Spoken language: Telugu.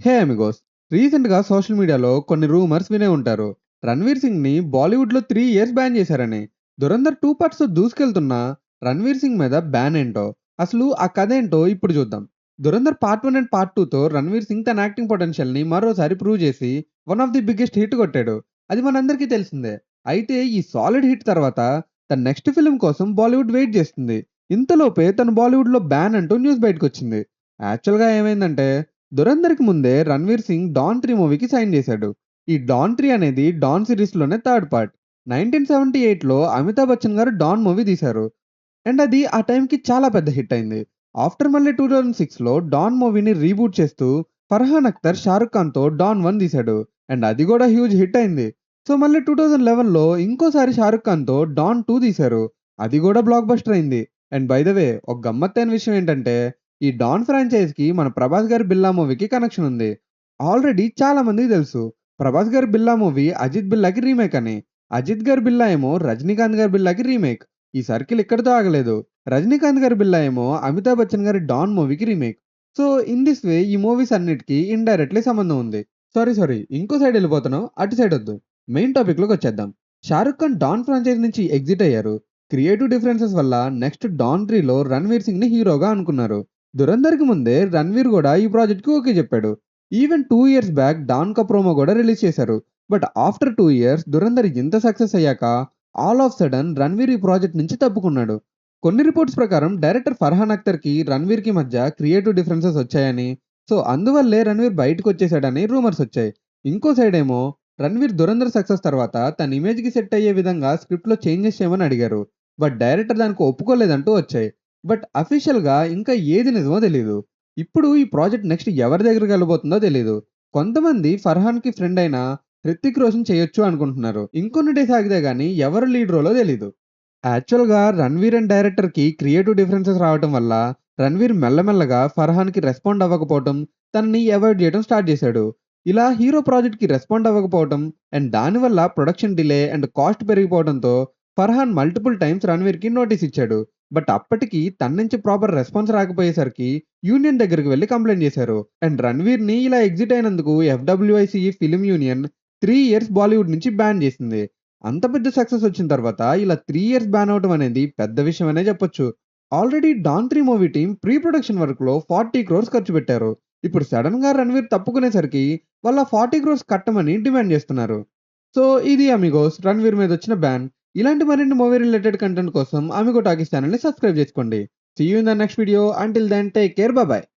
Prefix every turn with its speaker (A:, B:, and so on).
A: హే అమిగోస్, రీసెంట్‌గా సోషల్ మీడియాలో కొన్ని రూమర్స్ వినే ఉంటారు. 'రణ్వీర్ సింగ్‌ని' బాలీవుడ్‌లో 3 ఇయర్స్ బ్యాన్ చేశారని. 'ధురంధర్ 2 పార్ట్స్‌తో దూసుకెళ్తున్న 'రణ్వీర్ సింగ్' మీద బ్యాన్ ఏంటో, అసలు ఆ కథేంటో ఇప్పుడు చూద్దాం. 'ధురంధర్ పార్ట్ 1 అండ్ పార్ట్ 2తో 'రణ్వీర్ సింగ్' తన యాక్టింగ్ పొటెన్షియల్‌ని మరోసారి ప్రూవ్ చేసి one of the biggest hit కొట్టాడు. అది మనందరికీ తెలిసిందే. అయితే ఈ సాలిడ్ హిట్ తర్వాత తన నెక్స్ట్ ఫిల్మ్ కోసం బాలీవుడ్ వెయిట్ చేస్తుంది. ఇంతలోపే తను బాలీవుడ్‌లో బ్యాన్ అంటూ న్యూస్ బయటకొచ్చింది. యాక్చువల్‌గా ఏమైందంటే 'దురంధర్'కి ముందే 'రణ్వీర్ సింగ్' 'డాన్ 3' మూవీకి సైన్ చేశాడు. ఈ 'డాన్ 3' అనేది 'డాన్' సిరీస్‌లోనే థర్డ్ పార్ట్. 1978లో అమితాబ్ బచ్చన్ గారు 'డాన్' మూవీ తీశారు. అండ్ అది ఆ టైంకి చాలా పెద్ద హిట్ అయింది. ఆఫ్టర్ మళ్ళీ 2006లో 'డాన్' మూవీని రీబూట్ చేస్తూ ఫర్హాన్ అఖ్తర్, షారుఖ్ ఖాన్‌తో 'డాన్ 1' తీశాడు. అండ్ అది కూడా హ్యూజ్ హిట్ అయింది. సో మళ్ళీ 2011లో ఇంకోసారి షారుఖ్ ఖాన్‌తో 'డాన్ 2' తీశారు. అది కూడా బ్లాక్ బస్టర్ అయింది. అండ్ బై ద వే ఒక గమ్మత్తైన విషయం ఏంటంటే ఈ 'డాన్' ఫ్రాంచైజ్‌కి మన 'ప్రభాస్' గారి 'బిల్లా' మూవీకి కనెక్షన్ ఉంది. ఆల్రెడీ చాలా మందికి తెలుసు. 'ప్రభాస్' గారి 'బిల్లా' మూవీ 'అజిత్ బిల్లా'కి రీమేక్ అని. 'అజిత్' గారి 'బిల్లా' ఏమో 'రజనీకాంత్' గారి 'బిల్లా'కి రీమేక్. ఈ సర్కిల్ ఇక్కడితో ఆగలేదు. 'రజనీకాంత్' గారి 'బిల్లా' ఏమో 'అమితాబ్ బచ్చన్' గారి 'డాన్' మూవీకి remake. So in this way ఈ మూవీస్ అన్నిటికి ఇండైరెక్ట్‌లీ సంబంధం ఉంది. సారీ ఇంకో సైడ్ ఎళ్ళిపోతున్నాం. అటు సైడ్ వద్దు. మెయిన్ టాపిక్‌లోకి వచ్చేద్దాం. 'షారుఖ్ ఖాన్' 'డాన్' ఫ్రాంచైజ్ నుంచి ఎగ్జిట్ అయ్యారు. క్రియేటివ్ డిఫరెన్సెస్ వల్ల నెక్స్ట్ 'డాన్ 3లో 'రణ్వీర్ సింగ్‌ని' హీరోగా అనుకున్నారు. 'దురంధర్'కి ముందే 'రణ్వీర్' గూడా ఈ ప్రాజెక్ట్‌కి ఓకే చెప్పాడు. ఈవెన్ 2 ఇయర్స్ బ్యాక్ 'డాన్' కా ప్రోమో గూడా రిలీజ్ చేశారు. బట్ ఆఫ్టర్ 2 ఇయర్స్ 'దురంధర్' ఇంత సక్సెస్ అయ్యాక ఆల్ ఆఫ్ సడన్ 'రణ్వీర్' ఈ ప్రాజెక్ట్ నుంచి తప్పుకున్నాడు. కొన్ని రిపోర్ట్స్ ప్రకారం డైరెక్టర్ ఫర్హాన్ అఖ్తర్‌కి, 'రణ్వీర్‌కి మధ్య క్రియేటివ్ డిఫరెన్సెస్ వచ్చాయని, సో అందువల్లే 'రణ్వీర్' బయటకొచ్చేసాడని రూమర్స్ వచ్చాయి. ఇంకో సైడ్ ఏమో 'రణ్వీర్' 'దురంధర్' సక్సెస్ తర్వాత తన ఇమేజ్‌కి సెట్ అయ్యే విధంగా స్క్రిప్ట్‌లో చేంజెస్ చేయమని అడిగారు. బట్ డైరెక్టర్ దానికి ఒప్పుకోలేదంటూ వచ్చాయి. బట్ అఫీషియల్‌గా ఇంకా ఏది నిజమో తెలీదు. ఇప్పుడు ఈ ప్రాజెక్ట్ నెక్స్ట్ ఎవరి దగ్గరికి వెళ్ళబోతుందో తెలీదు. కొంతమంది ఫర్హాన్‌కి ఫ్రెండ్ అయిన 'హృతిక్ రోషన్' చేయొచ్చు అనుకుంటున్నారు. ఇంకొన్ని డేస్ ఆగితే గానీ ఎవరు లీడ్ రోలో తెలీదు. యాక్చువల్‌గా 'రణ్వీర్' అండ్ డైరెక్టర్‌కి క్రియేటివ్ డిఫరెన్సెస్ రావటం వల్ల 'రణ్వీర్' మెల్లమెల్లగా ఫర్హాన్‌కి రెస్పాండ్ అవ్వకపోవటం, తనని అవాయిడ్ చేయడం స్టార్ట్ చేశాడు. ఇలా హీరో ప్రాజెక్ట్‌కి రెస్పాండ్ అవ్వకపోవటం అండ్ దానివల్ల ప్రొడక్షన్ డిలే అండ్ కాస్ట్ పెరిగిపోవడంతో ఫర్హాన్ మల్టిపుల్ టైమ్స్ 'రణ్వీర్‌కి నోటీస్ ఇచ్చాడు. బట్ అప్పటికి తన నుంచి ప్రాపర్ రెస్పాన్స్ రాకపోయేసరికి యూనియన్ దగ్గరికి వెళ్లి కంప్లెయింట్ చేశారు. అండ్ 'రణ్వీర్‌ని' ఇలా ఎగ్జిట్ అయినందుకు ఎఫ్‌డబ్ల్యూఐసీఈ ఫిల్మ్ యూనియన్ 3 ఇయర్స్ బాలీవుడ్ నుంచి బ్యాన్ చేసింది. అంత పెద్ద సక్సెస్ వచ్చిన తర్వాత ఇలా 3 ఇయర్స్ బ్యాన్ అవ్వటం అనేది పెద్ద విషయమనే చెప్పొచ్చు. Already 'Don 3' movie team pre production వర్క్‌లో 40 క్రోర్స్ ఖర్చు పెట్టారు. ఇప్పుడు సడెన్‌గా 'రణ్వీర్' తప్పుకునేసరికి వాళ్ళ 40 క్రోర్స్ కట్టమని డిమాండ్ చేస్తున్నారు. సో ఇది అమిగోస్ 'రణ్వీర్' మీద వచ్చిన బ్యాన్. ఇలాంటి మరిన్ని మూవీ రిలేటెడ్ కంటెంట్ కోసం అమిగో టాకీస్ ఛానెల్‌ని సబ్స్క్రైబ్ చేసుకోండి. See you in the next video. Until then take care. Bye by.